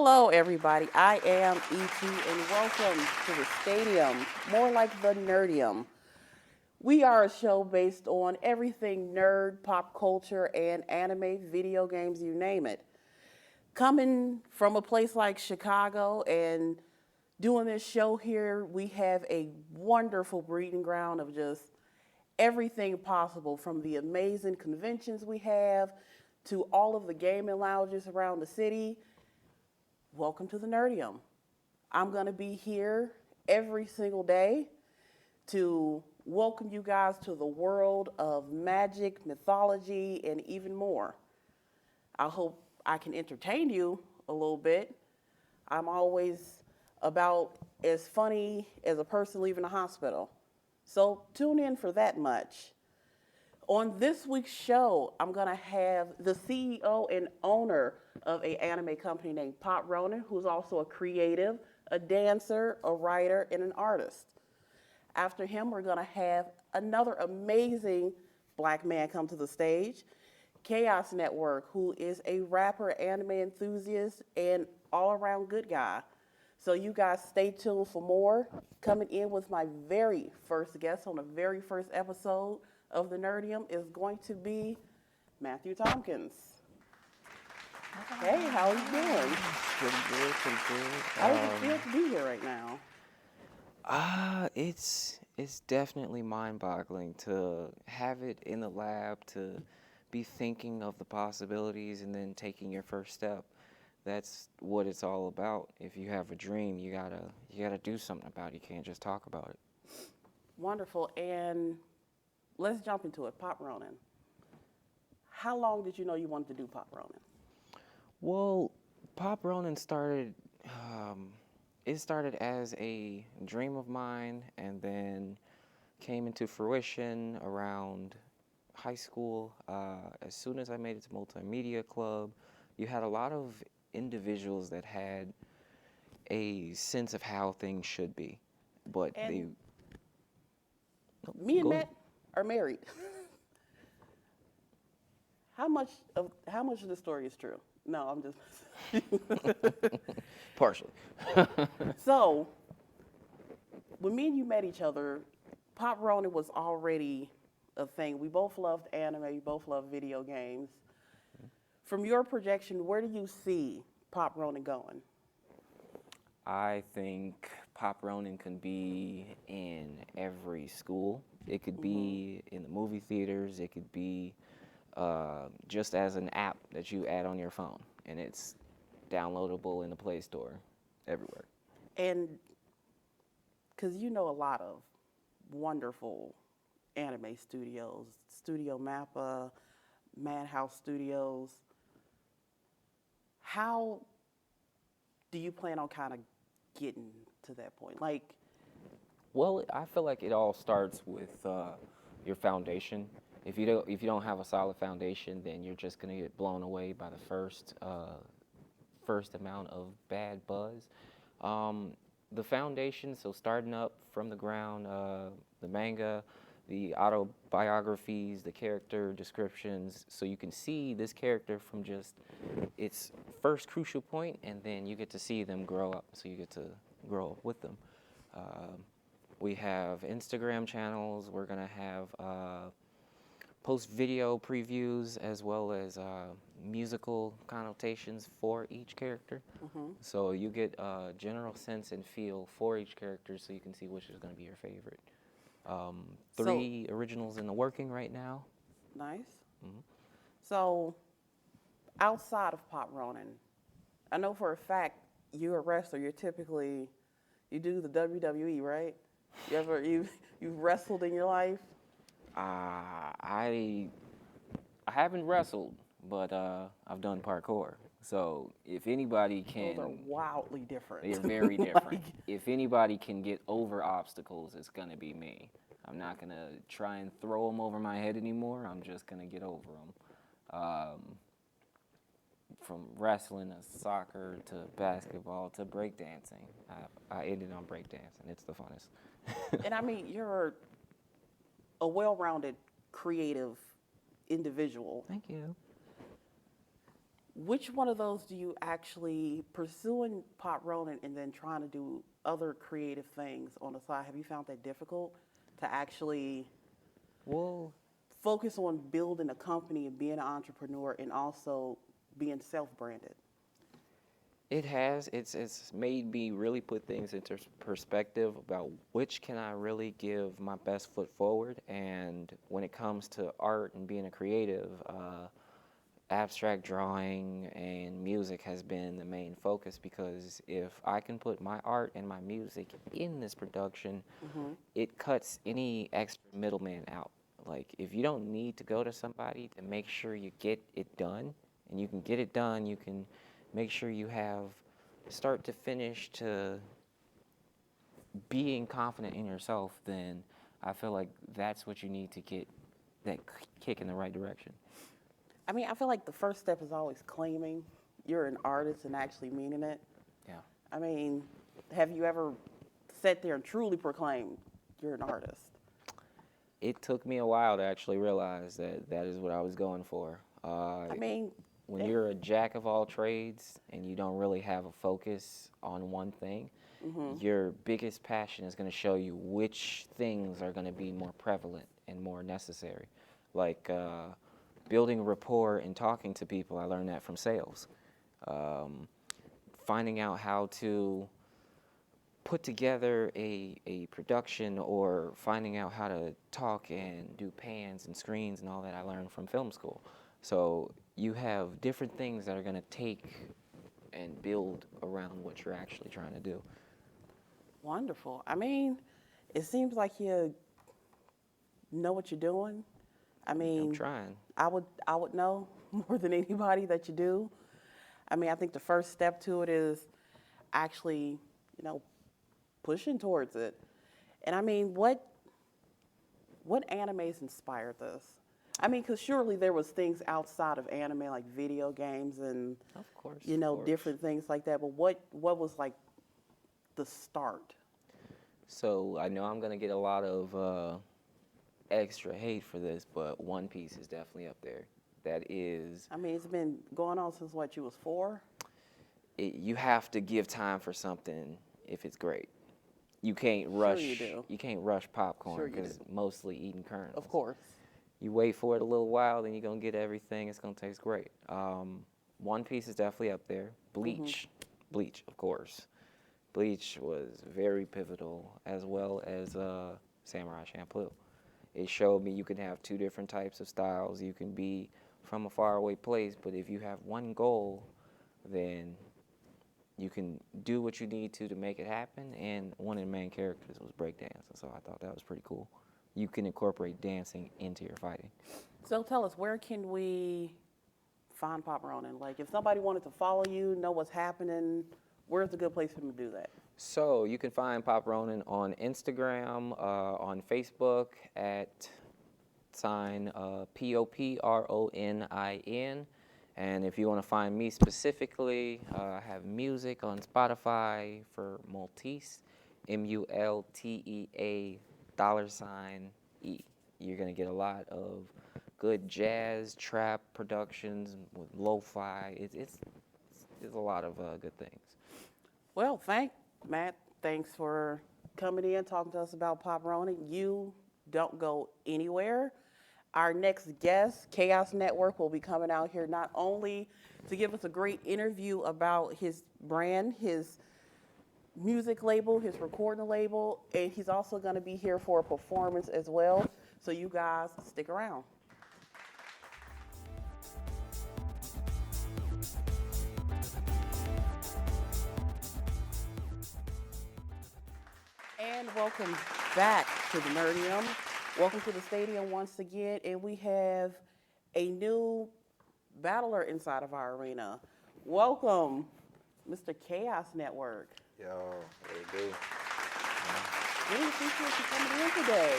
Hello, everybody. I am ET, and welcome to the stadium, more like the Nerdium. We are a show based on everything nerd, pop culture, and anime, video games, you name it. Coming from a place like Chicago and doing this show here, we have a wonderful breeding ground of just everything possible, from the amazing conventions we have to all of the gaming lounges around the city. Welcome to the Nerdium. I'm going to be here every single day to welcome you guys to the world of magic, mythology, and even more. I hope I can entertain you a little bit. I'm always about as funny as a person leaving the hospital. So tune in for that much. On this week's show, I'm going to have the CEO and owner of an anime company named Pop Ronin, who's also a creative, a dancer, a writer, and an artist. After him, we're going to have another amazing black man come to the stage, Chaos Network, who is a rapper, anime enthusiast, and all-around good guy. So you guys stay tuned for more. Coming in with my very first guest on the very first episode of the Nerdium is going to be Matthew Tompkins. Hey, how are you doing? Pretty good, pretty good. How does it feel to be here right now? It's definitely mind-boggling to have it in the lab, to be thinking of the possibilities and then taking your first step. That's what it's all about. If you have a dream, you gotta do something about it. You can't just talk about it. Wonderful. And let's jump into it. Pop Ronin. How long did you know you wanted to do Pop Ronin? Well, Pop Ronin started. It started as a dream of mine, and then came into fruition around high school. As soon as I made it to multimedia club, you had a lot of individuals that had a sense of how things should be, but And No, me and go Matt are married. How much of the story is true? No, I'm just partially. So, when me and you met each other, Pop Ronin was already a thing. We both loved anime, we both loved video games. From your projection, where do you see Pop Ronin going? I think Pop Ronin can be in every school. It could be in the movie theaters. It could be just as an app that you add on your phone, and it's downloadable in the Play Store everywhere. And because you know a lot of wonderful anime studios, Studio Mappa, Madhouse Studios, how do you plan on kind of getting to that point? Like, Well, I feel like it all starts with your foundation. If you don't have a solid foundation, then you're just gonna get blown away by the first amount of bad buzz. The foundation, so starting up from the ground, the manga, the autobiographies, the character descriptions, so you can see this character from just its first crucial point, and then you get to see them grow up, so you get to grow up with them. We have Instagram channels. We're gonna have post video previews as well as musical connotations for each character. So you get a general sense and feel for each character, so you can see which is going to be your favorite. Three originals in the working right now. nice. So, outside of Pop Ronin, I know for a fact you're a wrestler. You do the WWE, right? You've wrestled in your life? I haven't wrestled, but I've done parkour. So if anybody can, Those are wildly different. they're very different. Like, If anybody can get over obstacles, it's gonna be me. I'm not gonna try and throw them over my head anymore. I'm just gonna get over them. From wrestling to soccer to basketball to breakdancing, I ended on breakdancing. It's the funnest. and I mean, you're a well-rounded, creative individual. Thank you. Which one of those do you actually pursuing Pop Ronin and then trying to do other creative things on the side? Have you found that difficult to actually Well, focus on building a company and being an entrepreneur and also being self-branded? it has. It's made me really put things into perspective about which can I really give my best foot forward. And when it comes to art and being a creative, abstract drawing and music has been the main focus, because if I can put my art and my music in this production, it cuts any extra middleman out. Like, if you don't need to go to somebody to make sure you get it done, and you can get it done, you can make sure you have start to finish to being confident in yourself, then I feel like that's what you need to get that kick in the right direction. I mean, I feel like the first step is always claiming you're an artist and actually meaning it. Yeah. I mean, have you ever sat there and truly proclaimed you're an artist? It took me a while to actually realize that that is what I was going for. I mean, When you're a jack of all trades and you don't really have a focus on one thing, your biggest passion is going to show you which things are going to be more prevalent and more necessary. Like building rapport and talking to people, I learned that from sales. Finding out how to put together a production, or finding out how to talk and do pans and screens and all that, I learned from film school. So you have different things that are going to take and build around what you're actually trying to do. wonderful. I mean, it seems like you know what you're doing. I mean, I'm trying. I would know more than anybody that you do. I mean, I think the first step to it is actually, pushing towards it. And I mean, what animes inspired this? I mean, because surely there was things outside of anime, like video games and Of course. different things like that. But what was like the start? So I know I'm going to get a lot of extra hate for this, but One Piece is definitely up there. That is, I mean, it's been going on since what, you was 4? you have to give time for something if it's great. You can't rush. Sure you do. You can't rush popcorn Sure you because do. mostly eating kernels. Of course. You wait for it a little while, then you're gonna get everything. It's gonna taste great. One Piece is definitely up there. Bleach, Bleach, of course. Bleach was very pivotal, as well as Samurai Champloo. It showed me you can have two different types of styles. You can be from a faraway place, but if you have one goal, then you can do what you need to make it happen. And one of the main characters was breakdancing, so I thought that was pretty cool. You can incorporate dancing into your fighting. So tell us, where can we find Pop Ronin? Like, if somebody wanted to follow you, know what's happening, where's a good place for them to do that? So you can find Pop Ronin on Instagram, on Facebook at sign POPRONIN. And if you want to find me specifically, I have music on Spotify for Maltese, MULTEA $E. You're going to get a lot of good jazz, trap productions with lo-fi. It's a lot of good things. Well, Matt, thanks for coming in, talking to us about Pop Ronin. You don't go anywhere. Our next guest, Chaos Network, will be coming out here not only to give us a great interview about his brand, his music label, his recording label, and he's also going to be here for a performance as well. So you guys stick around. And welcome back to the Nerdium. Welcome to the stadium once again, and we have a new battler inside of our arena. Welcome, Mr. Chaos Network. Yo, what it do? Really appreciate you coming in today.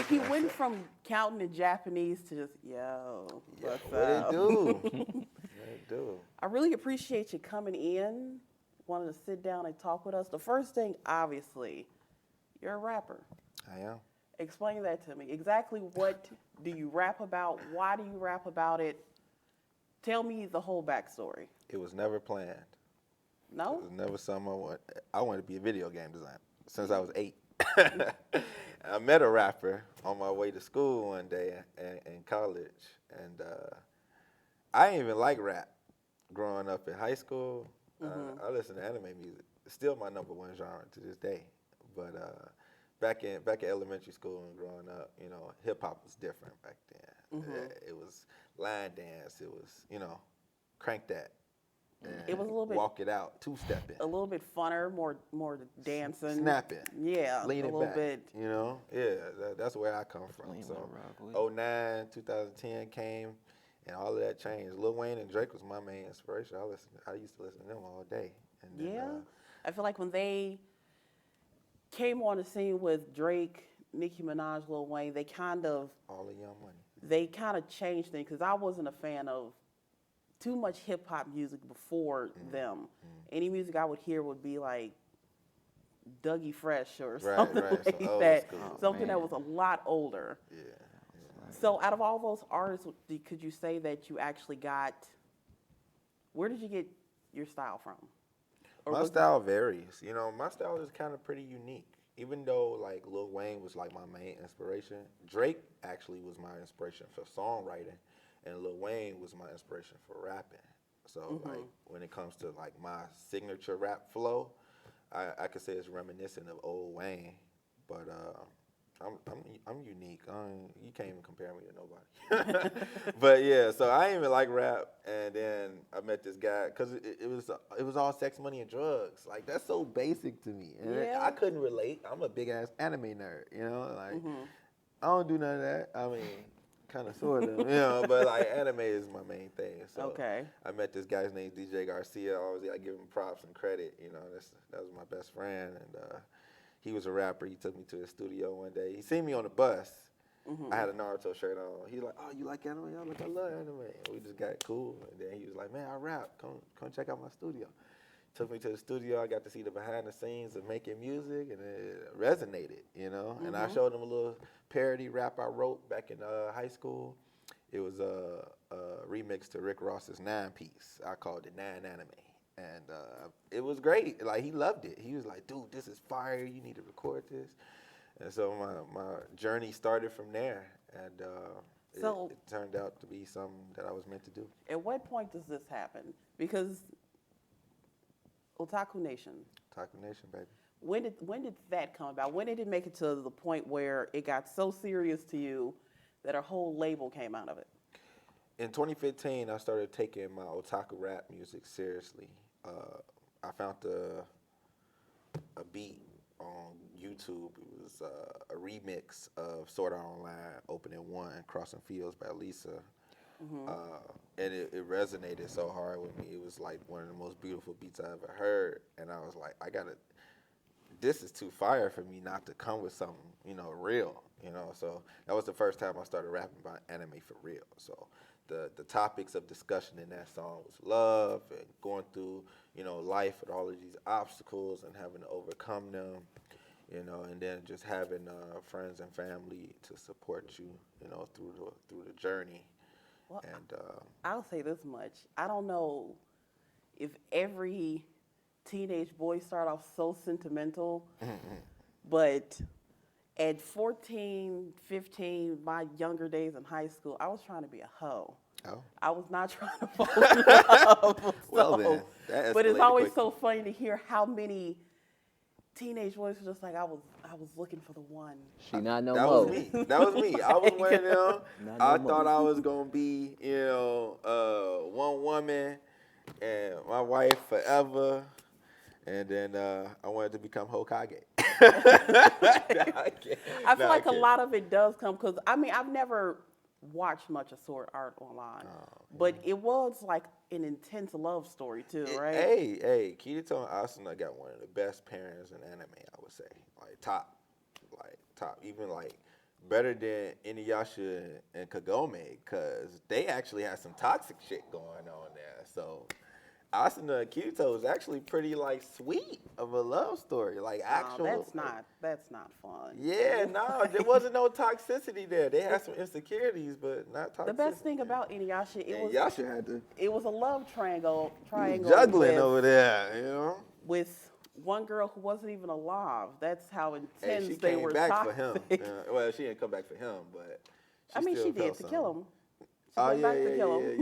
He went from counting in Japanese to just, yo, what's What it up? do? What it do? I really appreciate you coming in, wanting to sit down and talk with us. The first thing, obviously, you're a rapper. I am. Explain that to me. Exactly what do you rap about? Why do you rap about it? Tell me the whole backstory. It was never planned. No? It was never something I wanted to be a video game designer since I was 8. I met a rapper on my way to school one day in college, and I didn't even like rap growing up in high school. I listened to anime music. It's still my number one genre to this day. But back in elementary school and growing up, you know, hip hop was different back then. It was line dance. It was, you know, crank that. And It was a little bit walk it out, two-stepping, a little bit funner, more dancing. snapping, Yeah, leaning a little back. bit. You know, yeah, that's where I come from. Lean So, my rock with. 09, 2010 came, and all of that changed. Lil Wayne and Drake was my main inspiration. I used to listen to them all day. And then, Yeah. I feel like when they came on the scene with Drake, Nicki Minaj, Lil Wayne, they kind of Young Money. changed things because I wasn't a fan of too much hip hop music before them. Any music I would hear would be like Dougie Fresh or something right, like some old that. school. Something that man. was a lot older. Yeah. So out of all those artists, could you say that you actually got, where did you get your style from? Or My was- style varies. You know, my style is kind of pretty unique. Even though like Lil Wayne was like my main inspiration, Drake actually was my inspiration for songwriting, and Lil Wayne was my inspiration for rapping. So like when it comes to like my signature rap flow, I could say it's reminiscent of old Wayne, but I'm unique. You can't even compare me to nobody. But yeah, so I didn't even like rap, and then I met this guy because it was all sex, money, and drugs. Like that's so basic to me, and Yeah. I couldn't relate. I'm a big ass anime nerd, you know. Like I don't do none of that. I mean, kind of, sort of, you know. But like anime is my main thing. So Okay. I met this guy's name DJ Garcia. I always give him props and credit. You know, that was my best friend, and he was a rapper. He took me to his studio one day. He seen me on the bus. I had a Naruto shirt on. He was like, "Oh, you like anime?" I was like, "I love anime." And we just got cool. And then he was like, "Man, I rap. Come check out my studio." Took me to the studio. I got to see the behind the scenes of making music, and it resonated, you know. And I showed him a little parody rap I wrote back in high school. It was a remix to Rick Ross's 9-piece. I called it 9 Anime. And it was great. Like, he loved it. He was like, "Dude, this is fire. You need to record this." And so my journey started from there. And So- it turned out to be something that I was meant to do. At what point does this happen? Because Otaku Nation, Taco Nation, baby. when did that come about? When did it make it to the point where it got so serious to you that a whole label came out of it? In 2015, I started taking my otaku rap music seriously. I found a beat on YouTube. It was a remix of Sword Art Online Opening 1, Crossing Fields by Lisa. And it resonated so hard with me. It was like one of the most beautiful beats I ever heard. And I was like, this is too fire for me not to come with something, you know, real, you know. So that was the first time I started rapping about anime for real. So the topics of discussion in that song was love and going through, you know, life with all of these obstacles and having to overcome them, you know, and then just having friends and family to support you, you know, through the journey. Well, And I'll say this much. I don't know if every teenage boy start off so sentimental, but at 14, 15, my younger days in high school, I was trying to be a hoe. oh, I was not trying to fall in love. well So- then, that but it's escalated always quickly. so funny to hear how many teenage boys were just like, I was looking for the one. She not no That more. was me. That was me. I was one of them. Not I no more. thought I was gonna be, you know, one woman and my wife forever, and then I wanted to become Hokage. I feel like a lot of it does come because, I mean, I've never watched much of Sword Art Online, but it was like an intense love story too, right? Hey, Kirito and Asuna got one of the best parents in anime, I would say. Like top. Even like better than Inuyasha and Kagome, because they actually had some toxic shit going on there. So Asuna and Kirito is actually pretty like sweet of a love story, like actual. No, that's not fun. Yeah, no, there wasn't no toxicity there. They had some insecurities, but not toxicity. The best thing about Inuyasha, Yasha had to it was a love triangle juggling with, over there, you know. with one girl who wasn't even alive. That's how intense Hey, she they came were back toxic. for him. Well, she didn't come back for him, but She still did felt to kill something. him. Oh went yeah, back to kill him.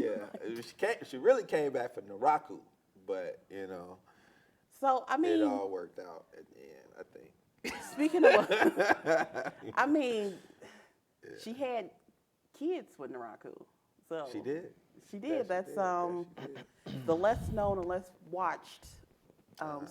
yeah. She really came back for Naraku, but you know, So I mean, it all worked out at the end, I think. speaking of, I mean, she had kids with Naraku. So She did. She did. That That's she did. the less known and less watched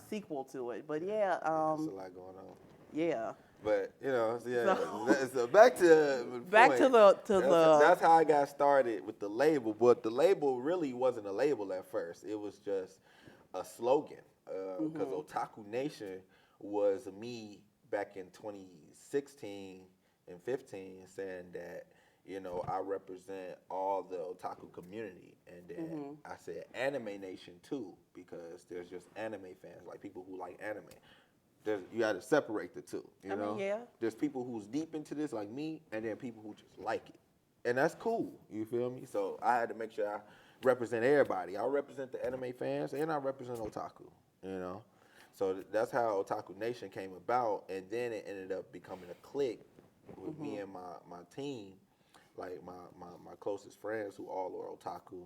sequel to it. But yeah, There's a lot going on. yeah. But you know, yeah. So- So back to the Back to point. the That's how I got started with the label. But the label really wasn't a label at first. It was just a slogan. Because Otaku Nation was me back in 2016 and 15 saying that, you know, I represent all the otaku community. And then I said Anime Nation too, because there's just anime fans, like people who like anime. You got to separate the two, you know? mean, yeah. There's people who's deep into this like me, and then people who just like it. And that's cool, you feel me? So I had to make sure I represent everybody. I represent the anime fans, and I represent otaku, you know? So that's how Otaku Nation came about, and then it ended up becoming a clique with me and my team, like my closest friends who all are otaku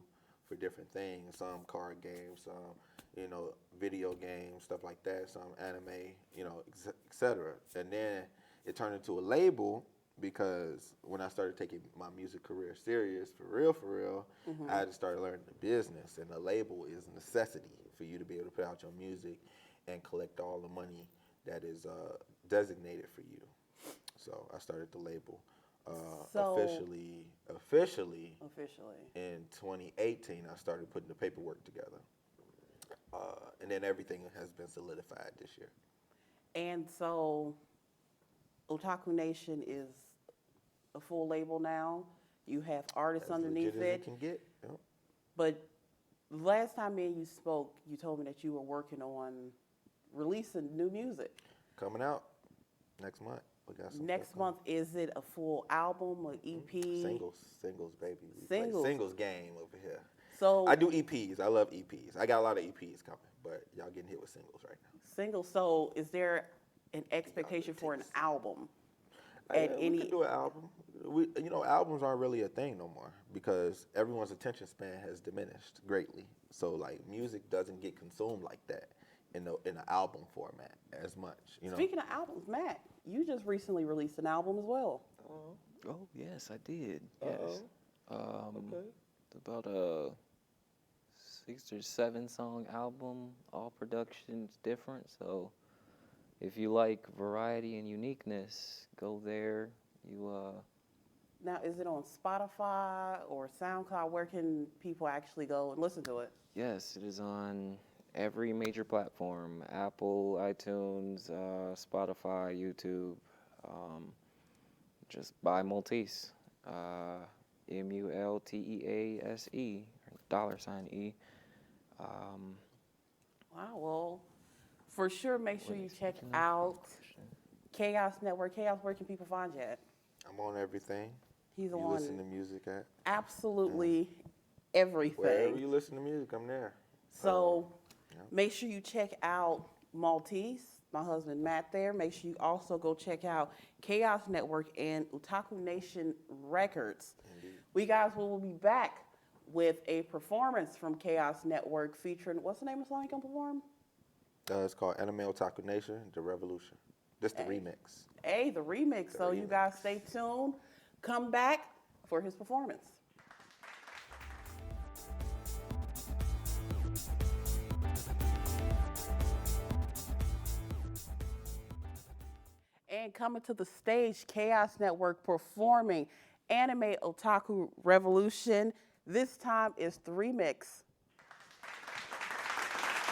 for different things, some card games, some, you know, video games, stuff like that, some anime, you know, et cetera. And then it turned into a label because when I started taking my music career serious, for real, I had to start learning the business. And the label is a necessity for you to be able to put out your music and collect all the money that is designated for you. So I started the label officially in 2018. I started putting the paperwork together. And then everything has been solidified this year. And so Otaku Nation is a full label now. You have artists underneath legit as it. can get. Yep. But last time me and you spoke, you told me that you were working on releasing new music. Coming out next month. We got some Next stuff coming. month, is it a full album, an EP? Singles, baby. We play Singles. singles game over here. So I do EPs. I love EPs. I got a lot of EPs coming, but y'all getting hit with singles right now. singles. So is there an expectation for an album? At We any could do an album. You know, albums aren't really a thing no more because everyone's attention span has diminished greatly. So like music doesn't get consumed like that in an album format as much. You know. Speaking of albums, Matt, you just recently released an album as well. Oh yes, I did. Yes. Okay. About a 6 or 7 song album, all productions different. So if you like variety and uniqueness, go there. Now, is it on Spotify or SoundCloud? Where can people actually go and listen to it? Yes, it is on every major platform: Apple, iTunes, Spotify, YouTube. Just buy Maltese. MULTEASE, $E. Wow, well, for sure, make sure you check out Chaos Network. Chaos, where can people find you at? I'm on everything. He's You on listen to music at? absolutely everything. Wherever you listen to music, I'm there. So make sure you check out Maltese, my husband Matt there. Make sure you also go check out Chaos Network and Otaku Nation Records. Indeed. We guys will be back with a performance from Chaos Network featuring, what's the name of the song you can perform? It's called Anime Otaku Nation, The Revolution. This the remix. Hey, the remix. So you guys stay tuned. Come back for his performance. And coming to the stage, Chaos Network performing Anime Otaku Revolution. This time is the remix.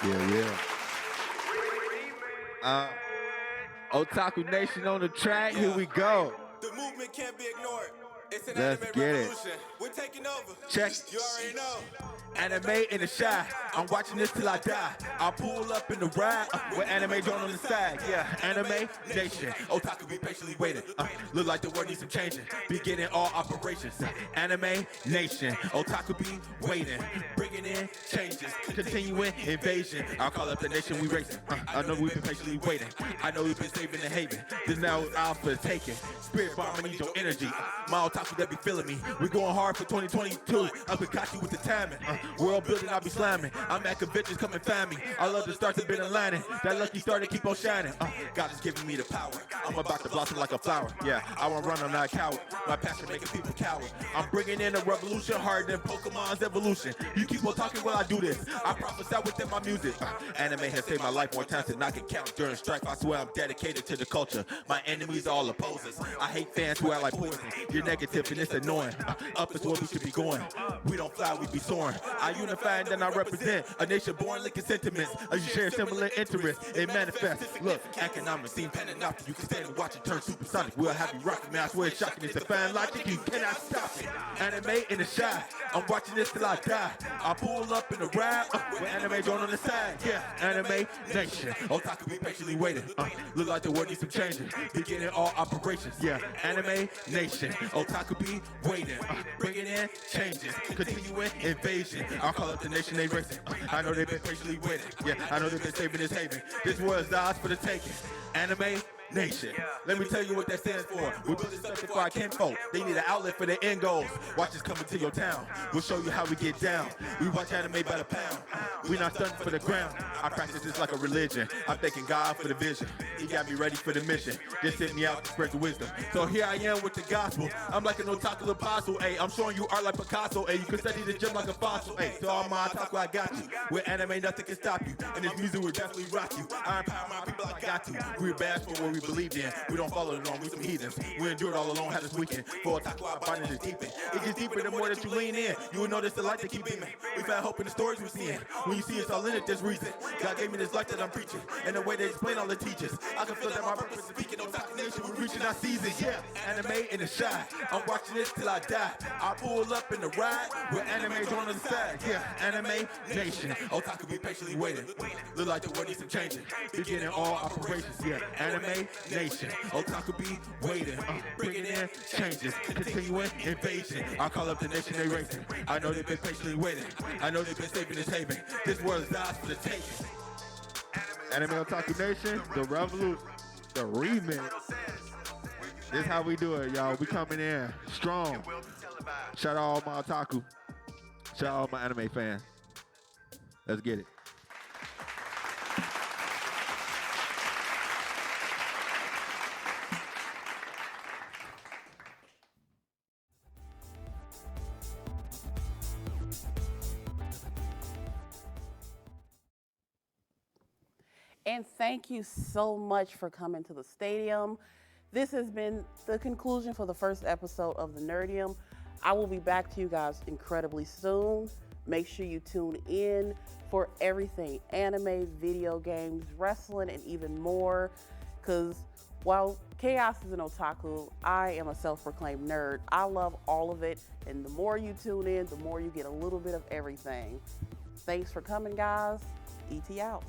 Yeah. Otaku Nation on the track. Here we go. The movement can't be ignored. Let's get it. We're taking over. Check. You already know. Anime in the shy. I'm watching this till I die. I'll pull up in the ride with anime joint on the side. Yeah, anime nation. Otaku be patiently waiting. Look like the world needs some changing. Beginning all operations. Anime nation. Otaku be waiting. Bringing in changes. Continuing invasion. I'll call up the nation we racing. I know we've been patiently waiting. I know we've been saving the haven. This now is ours for the taking. Spirit bomb, I need your energy. My otaku that be feeling me. We going hard for 2022. I'm Pikachu with the timing. World building, I'll be slamming. I'm at conventions, come and find me. I love the stars have been aligning. That lucky star to keep on shining. God is giving me the power. I'm about to blossom like a flower. Yeah, I won't run, I'm not a coward. My passion making people coward. I'm bringing in a revolution harder than Pokemon's evolution. You keep on talking while I do this. I prophesy within my music. Anime has saved my life more times than I can count. During strife, I swear I'm dedicated to the culture. My enemies are all opposers. I hate fans who are like poison. You're negative and it's annoying. Up is where we should be going. We don't fly, we be soaring. I unify and then I represent a nation born linking sentiments. You share similar interests, it manifests. Look, economics seem panoptic. You can stand and watch it turn supersonic. We'll have you rocking, man. I swear it's shocking. It's a fine logic. You cannot stop it. Anime in the shy. I'm watching this till I die. I pull up in the ride with anime joint on the side. Yeah, anime nation. Otaku be patiently waiting. Look like the world needs some changing. Beginning all operations. Yeah, anime nation. Otaku be waiting. Bringing in changes. Continuing invasion. I'll call up the nation they racing. I know they've been patiently waiting. Yeah, I know they've been saving this haven. This world is ours for the taking. Anime nation. Let me tell you what that stands for. We're building something for our kinfolk. They need an outlet for their end goals. Watch us coming to your town. We'll show you how we get down. We watch anime by the pound. We not stunting for the ground. I practice this like a religion. I'm thanking God for the vision. He got me ready for the mission. Just sent me out to spread the wisdom. So here I am with the gospel. I'm like an otaku apostle. Ay, I'm showing you art like Picasso. Ay, you can study the gym like a fossil. Ay, so all my otaku, I got you. With anime, nothing can stop you. And this music will definitely rock you. I empower my people, I got to. We're bad for what we believed in. We don't follow the norm, we some heathens. We endured all alone, had this weekend. For otaku, our bonding is deepened. It gets deeper the more that you lean in. You will notice the light that keep beaming. We found hope in the stories we're seeing. When you see it's all in it, there's reason. God gave me this life that I'm preaching. And the way they explain all the teachers. I can feel that my purpose is speaking. Otaku nation, we're reaching our season. Yeah, anime in the shy. I'm watching this till I die. I pull up in the ride with anime joint on the side. Yeah, anime nation. Otaku be patiently waiting. Look like the world needs some changing. Beginning all operations. Yeah, anime nation. Otaku be waiting. Bringing in changes. Continuing invasion. I'll call up the nation they racing. I know they've been patiently waiting. I know they've been saving this haven. This world is ours for the taking. Anime Otaku Nation, the revolution, the remix. This is how we do it, y'all. We coming in strong. Shout out all my otaku. Shout out all my anime fans. Let's get it. And thank you so much for coming to the stadium. This has been the conclusion for the first episode of the Nerdium. I will be back to you guys incredibly soon. Make sure you tune in for everything anime, video games, wrestling, and even more. Because while Chaos is an otaku, I am a self-proclaimed nerd. I love all of it. And the more you tune in, the more you get a little bit of everything. Thanks for coming, guys. ET out.